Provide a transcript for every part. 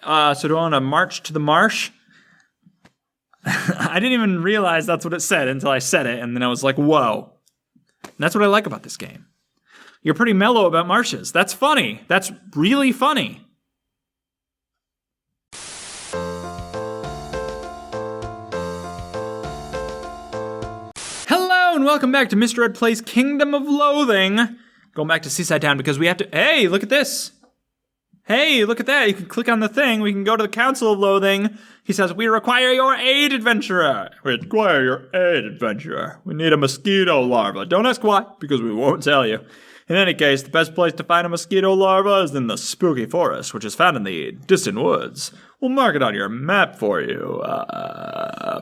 So do I want to march to the marsh? I didn't even realize that's what it said until I said it, and then I was like, whoa. And that's what I like about this game. You're pretty mellow about marshes. That's funny. That's really funny. Hello, and welcome back to Mr. Ed Plays Kingdom of Loathing. Going back to Seaside Town because we have to... Hey, look at this. Hey, look at that. You can click on the thing. We can go to the Council of Loathing. He says, we require your aid, adventurer. We require your aid, adventurer. We need a mosquito larva. Don't ask why, because we won't tell you. In any case, the best place to find a mosquito larva is in the spooky forest, which is found in the distant woods. We'll mark it on your map for you,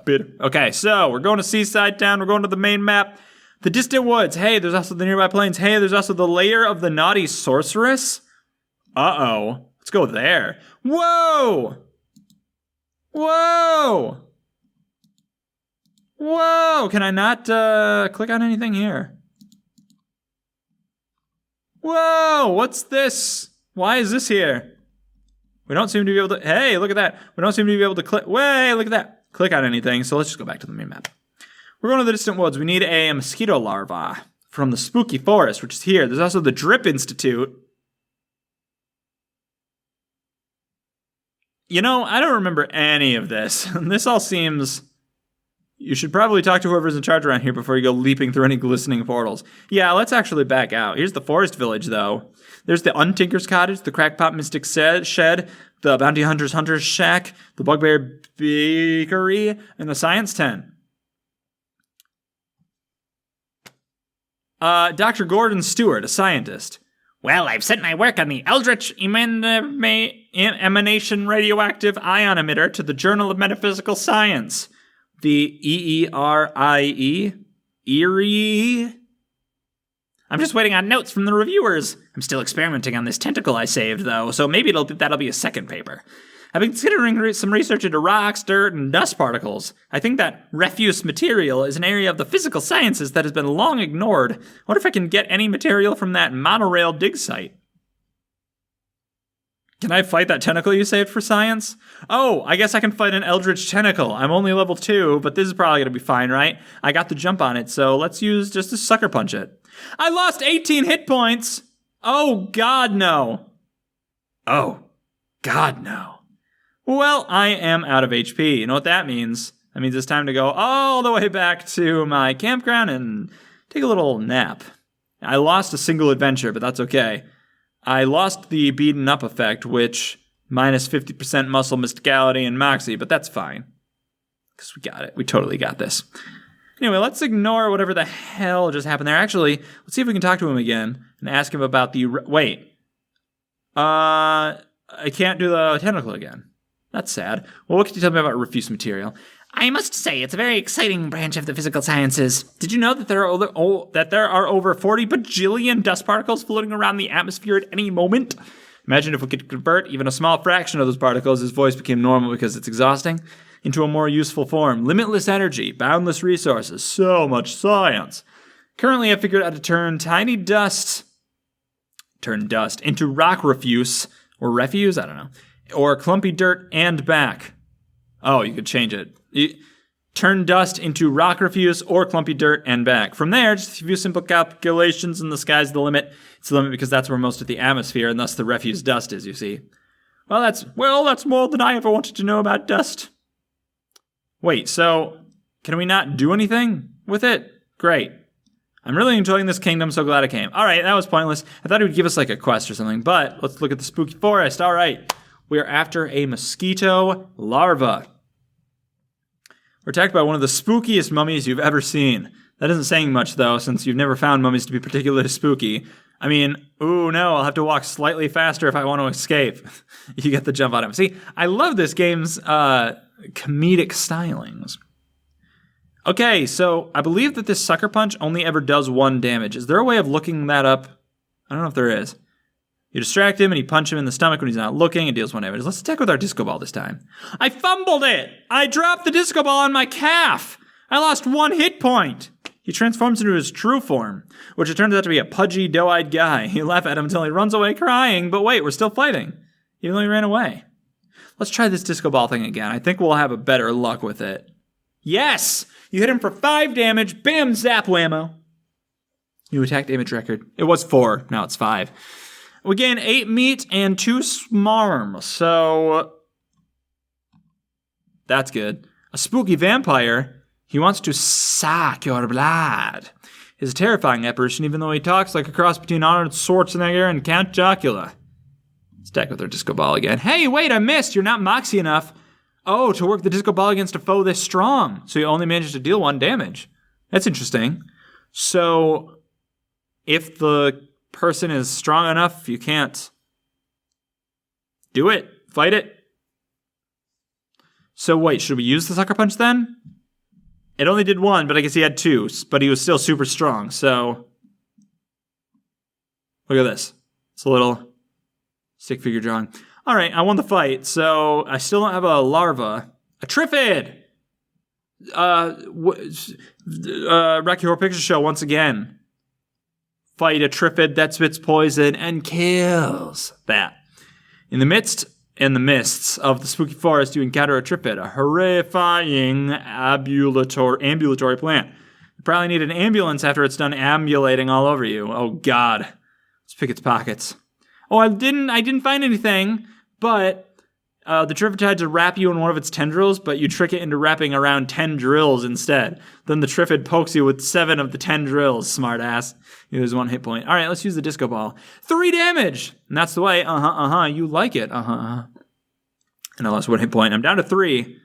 Peter. Okay, so we're going to Seaside Town. We're going to the main map. The distant woods. Hey, there's also the nearby plains. Hey, there's also the lair of the naughty sorceress. Uh-oh. Let's go there. Whoa! Whoa! Whoa! Can I not click on anything here? Whoa! What's this? Why is this here? We don't seem to be able to... Hey, look at that. We don't seem to be able to click... Way, look at that. Click on anything. So let's just go back to the main map. We're going to the distant woods. We need a mosquito larva from the spooky forest, which is here. There's also the Drip Institute. You know, I don't remember any of this. This all seems... You should probably talk to whoever's in charge around here before you go leaping through any glistening portals. Yeah, let's actually back out. Here's the forest village, though. There's the Untinker's Cottage, the Crackpot Mystic Shed, the Bounty Hunter's Shack, the Bugbear Bakery, and the Science Tent. Dr. Gordon Stewart, a scientist. Well, I've sent my work on the Eldritch Emanation Radioactive Ion Emitter to the Journal of Metaphysical Science. The EERIE? Eerie? I'm just waiting on notes from the reviewers. I'm still experimenting on this tentacle I saved, though, so maybe that'll be a second paper. I've been considering some research into rocks, dirt, and dust particles. I think that refuse material is an area of the physical sciences that has been long ignored. I wonder if I can get any material from that monorail dig site. Can I fight that tentacle you saved for science? Oh, I guess I can fight an eldritch tentacle. I'm only level 2, but this is probably going to be fine, right? I got the jump on it, so let's use just to sucker punch it. I lost 18 hit points! Oh, God, no. Oh, God, no. Well, I am out of HP. You know what that means? That means it's time to go all the way back to my campground and take a little nap. I lost a single adventure, but that's okay. I lost the beaten up effect, which minus 50% muscle mysticality and moxie, but that's fine. Because we got it. We totally got this. Anyway, let's ignore whatever the hell just happened there. Actually, let's see if we can talk to him again and ask him about the... Wait. I can't do the tentacle again. That's sad. Well, what can you tell me about refuse material? I must say, it's a very exciting branch of the physical sciences. Did you know that there are over 40 bajillion dust particles floating around the atmosphere at any moment? Imagine if we could convert even a small fraction of those particles, his voice became normal because it's exhausting, into a more useful form. Limitless energy, boundless resources, so much science. Currently, I figured out how to turn dust into rock refuse, or refuse, I don't know. Or clumpy dirt and back. Oh, you could change it. Turn dust into rock refuse or clumpy dirt and back. From there, just a few simple calculations and the sky's the limit. It's the limit because that's where most of the atmosphere and thus the refuse dust is, you see. Well, that's more than I ever wanted to know about dust. Wait, so can we not do anything with it? Great. I'm really enjoying this kingdom, so glad I came. All right, that was pointless. I thought it would give us like a quest or something, but let's look at the spooky forest. All right. We are after a mosquito larva. We're attacked by one of the spookiest mummies you've ever seen. That isn't saying much, though, since you've never found mummies to be particularly spooky. I mean, ooh, no, I'll have to walk slightly faster if I want to escape. You get the jump on him. See, I love this game's comedic stylings. Okay, so I believe that this sucker punch only ever does 1 damage. Is there a way of looking that up? I don't know if there is. You distract him and you punch him in the stomach when he's not looking. It deals 1 damage. Let's attack with our disco ball this time. I fumbled it! I dropped the disco ball on my calf! I lost 1 hit point! He transforms into his true form, which it turns out to be a pudgy, doe-eyed guy. You laugh at him until he runs away crying, but wait, we're still fighting. Even though he ran away. Let's try this disco ball thing again. I think we'll have a better luck with it. Yes! You hit him for 5 damage. Bam, zap, whammo. New attack damage record. It was 4. Now it's 5. We gain 8 meat and 2 smarm. So that's good. A spooky vampire. He wants to suck your blood. He's a terrifying apparition, even though he talks like a cross between Arnold Schwarzenegger and Count Chocula. Let's attack with our disco ball again. Hey, wait, I missed. You're not moxie enough. Oh, to work the disco ball against a foe this strong. So you only managed to deal 1 damage. That's interesting. So if the person is strong enough, you can't do it. Fight it. So wait, should we use the sucker punch then? It only did 1, but I guess he had 2, but he was still super strong, so look at this. It's a little stick figure drawing. All right, I won the fight, so I still don't have a larva. A Triffid! Rocky Horror Picture Show once again. Fight a Triffid that spits poison and kills that. In the mists of the spooky forest, you encounter a Triffid, a horrifying ambulatory plant. You probably need an ambulance after it's done ambulating all over you. Oh God. Let's pick its pockets. Oh, I didn't find anything, but the Triffid tried to wrap you in one of its tendrils, but you trick it into wrapping around 10 drills instead. Then the Triffid pokes you with 7 of the 10 drills, smartass. You lose 1 hit point. All right, let's use the disco ball. 3 damage! And that's the way. You like it. And I lost 1 hit point. I'm down to 3,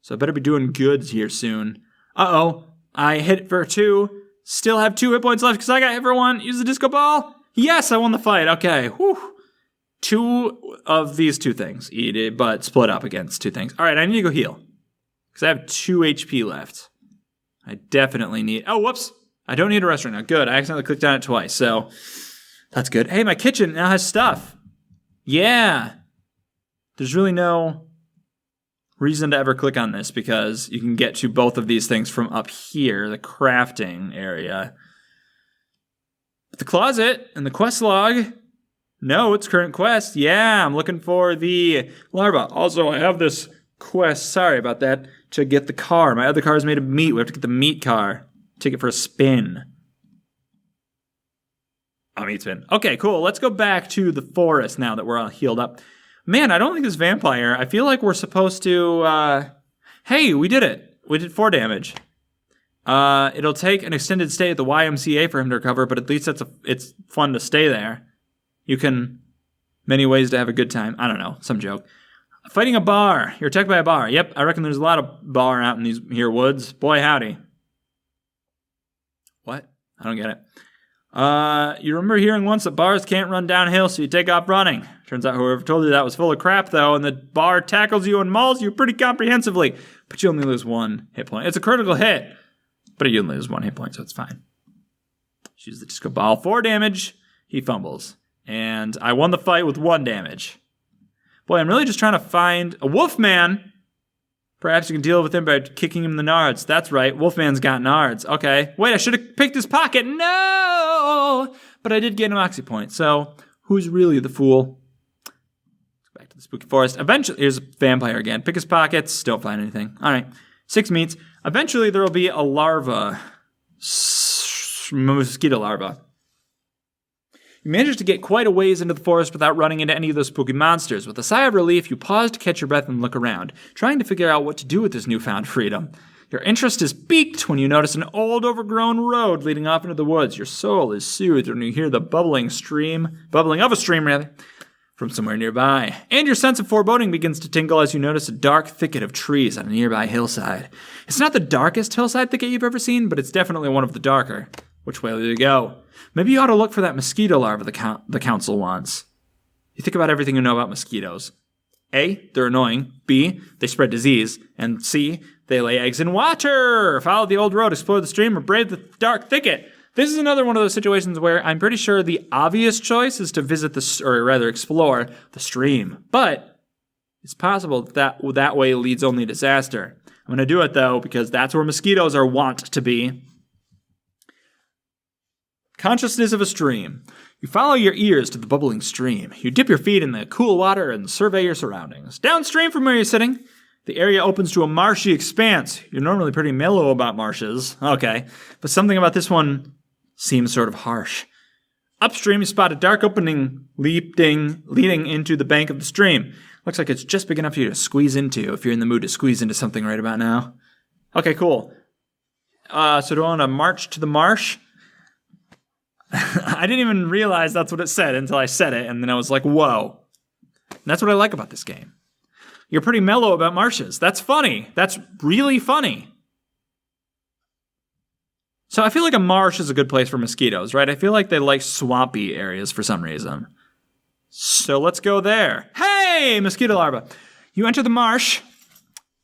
so I better be doing goods here soon. Uh-oh. I hit for 2. Still have 2 hit points left because I got hit for 1. Use the disco ball. Yes, I won the fight. Okay. Whew. 2 of these 2 things, but split up against 2 things. All right, I need to go heal because I have 2 HP left. I definitely need... Oh, whoops. I don't need a rest right now. Good. I accidentally clicked on it twice, so that's good. Hey, my kitchen now has stuff. Yeah. There's really no reason to ever click on this because you can get to both of these things from up here, the crafting area. But the closet and the quest log... No, it's current quest. Yeah, I'm looking for the larva. Also, I have this quest, sorry about that, to get the car. My other car is made of meat. We have to get the meat car. Take it for a spin. Oh, meat spin. Okay, cool. Let's go back to the forest now that we're all healed up. Man, I don't think this vampire, I feel like we're supposed to, hey, we did it. We did 4 damage. It'll take an extended stay at the YMCA for him to recover, but at least it's fun to stay there. You can, many ways to have a good time. I don't know, some joke. Fighting a bar. You're attacked by a bar. Yep, I reckon there's a lot of bar out in these here woods. Boy, howdy. What? I don't get it. You remember hearing once that bars can't run downhill, so you take off running. Turns out whoever told you that was full of crap, though, and the bar tackles you and mauls you pretty comprehensively. But you only lose 1 hit point. It's a critical hit, but you only lose 1 hit point, so it's fine. Use the disco ball. 4 damage. He fumbles. And I won the fight with 1 damage. Boy, I'm really just trying to find a Wolfman. Perhaps you can deal with him by kicking him in the nards. That's right, Wolfman's got nards. Okay. Wait, I should have picked his pocket. No! But I did get an moxie point, so who's really the fool? Let's go back to the spooky forest. Eventually, here's a vampire again. Pick his pockets. Don't find anything. All right. 6 meats. Eventually, there will be a larva. Mosquito larva. You managed to get quite a ways into the forest without running into any of those spooky monsters. With a sigh of relief, you pause to catch your breath and look around, trying to figure out what to do with this newfound freedom. Your interest is piqued when you notice an old, overgrown road leading off into the woods. Your soul is soothed when you hear the bubbling of a stream, from somewhere nearby. And your sense of foreboding begins to tingle as you notice a dark thicket of trees on a nearby hillside. It's not the darkest hillside thicket you've ever seen, but it's definitely one of the darker. Which way will you go? Maybe you ought to look for that mosquito larva the council wants. You think about everything you know about mosquitoes. A, they're annoying. B, they spread disease. And C, they lay eggs in water. Follow the old road, explore the stream, or brave the dark thicket. This is another one of those situations where I'm pretty sure the obvious choice is to explore the stream. But it's possible that way leads only to disaster. I'm going to do it, though, because that's where mosquitoes are wont to be. Consciousness of a stream. You follow your ears to the bubbling stream. You dip your feet in the cool water and survey your surroundings. Downstream from where you're sitting, the area opens to a marshy expanse. You're normally pretty mellow about marshes. Okay. But something about this one seems sort of harsh. Upstream, you spot a dark opening leading into the bank of the stream. Looks like it's just big enough for you to squeeze into if you're in the mood to squeeze into something right about now. Okay, cool. So do I want to march to the marsh? I didn't even realize that's what it said until I said it, and then I was like, whoa. And that's what I like about this game. You're pretty mellow about marshes. That's funny. That's really funny. So I feel like a marsh is a good place for mosquitoes, right? I feel like they like swampy areas for some reason. So let's go there. Hey, mosquito larva. You enter the marsh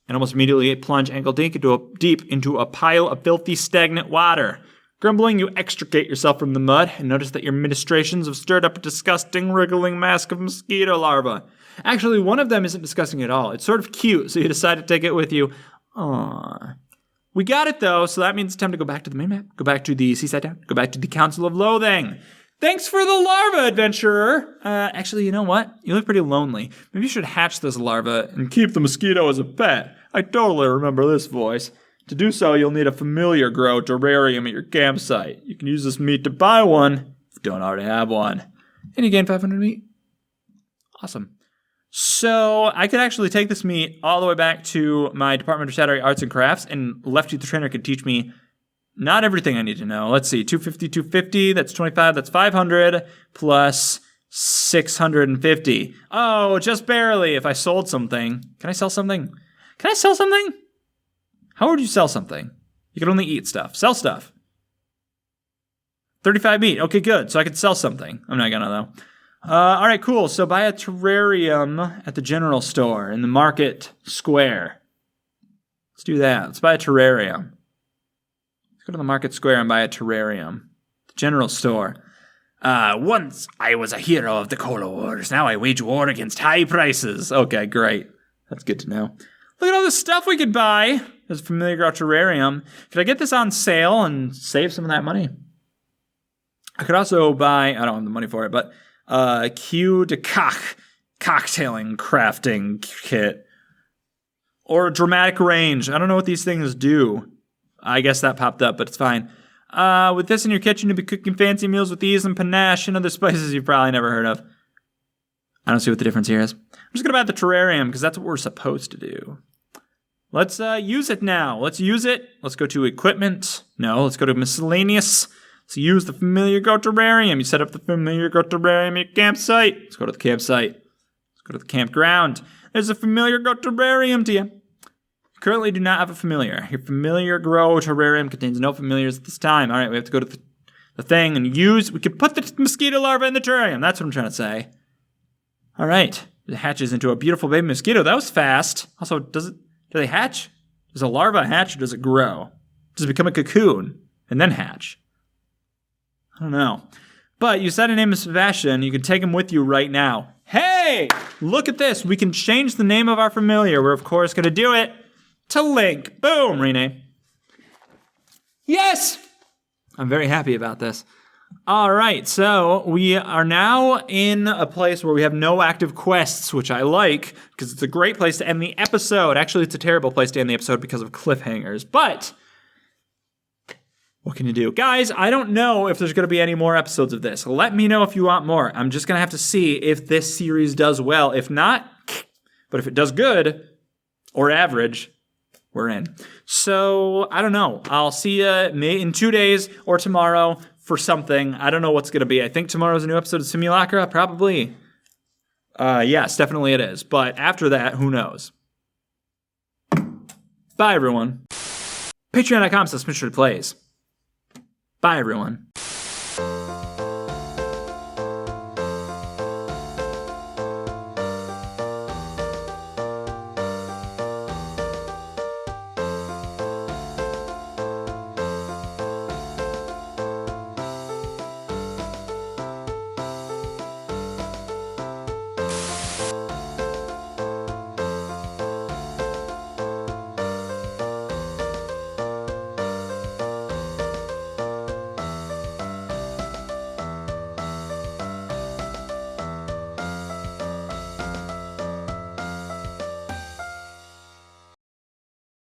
and almost immediately plunge ankle deep into a pile of filthy, stagnant water. Grumbling, you extricate yourself from the mud and notice that your ministrations have stirred up a disgusting, wriggling mass of mosquito larvae. Actually, one of them isn't disgusting at all. It's sort of cute, so you decide to take it with you. Aww. We got it, though, so that means it's time to go back to the main map, go back to the Seaside Town, go back to the Council of Loathing. Thanks for the larva, adventurer. Actually, you know what? You look pretty lonely. Maybe you should hatch this larva and keep the mosquito as a pet. I totally remember this voice. To do so, you'll need a familiar grow terrarium at your campsite. You can use this meat to buy one if you don't already have one. And you gain 500 meat. Awesome. So I could actually take this meat all the way back to my Department of Shadowy Arts and Crafts, and Lefty the Trainer could teach me not everything I need to know. Let's see, 250, that's 25, that's 500, plus 650. Oh, just barely if I sold something. Can I sell something? Can I sell something? How would you sell something? You can only eat stuff. Sell stuff. 35 meat. Okay, good. So I could sell something. I'm not gonna, though. All right, cool. So buy a terrarium at the general store in the market square. Let's do that. Let's buy a terrarium. Let's go to the market square and buy a terrarium. The general store. Once I was a hero of the Cola Wars. Now I wage war against high prices. Okay, great. That's good to know. Look at all the stuff we could buy. There's a familiar grow terrarium. Could I get this on sale and save some of that money? I could also buy, I don't have the money for it, but Q de Cock cocktailing crafting kit. Or a dramatic range. I don't know what these things do. I guess that popped up, but it's fine. With this in your kitchen, you'll be cooking fancy meals with ease and panache and other spices you've probably never heard of. I don't see what the difference here is. I'm just going to buy the terrarium because that's what we're supposed to do. Let's use it now. Let's use it. Let's go to equipment. No, let's go to miscellaneous. Let's use the familiar grow terrarium. You set up the familiar grow terrarium at your campsite. Let's go to the campsite. Let's go to the campground. There's a familiar grow terrarium to you. You currently do not have a familiar. Your familiar grow terrarium contains no familiars at this time. All right, we have to go to the thing and use. We can put the mosquito larva in the terrarium. That's what I'm trying to say. All right. It hatches into a beautiful baby mosquito. That was fast. Also, do they hatch? Does a larva hatch or does it grow? Does it become a cocoon and then hatch? I don't know. But you said a name of Sebastian. You can take him with you right now. Hey, look at this. We can change the name of our familiar. We're, of course, going to do it to Link. Boom, rename. Yes! I'm very happy about this. All right, so we are now in a place where we have no active quests, which I like, because it's a great place to end the episode. Actually, it's a terrible place to end the episode because of cliffhangers, but what can you do? Guys, I don't know if there's going to be any more episodes of this. Let me know if you want more. I'm just going to have to see if this series does well. If not, but if it does good, or average, we're in. So, I don't know. I'll see you in 2 days or tomorrow for something. I don't know what's going to be. I think tomorrow's a new episode of Simulacra, probably. Yes, definitely it is. But after that, who knows? Bye, everyone. Patreon.com/MrPlays. Bye, everyone.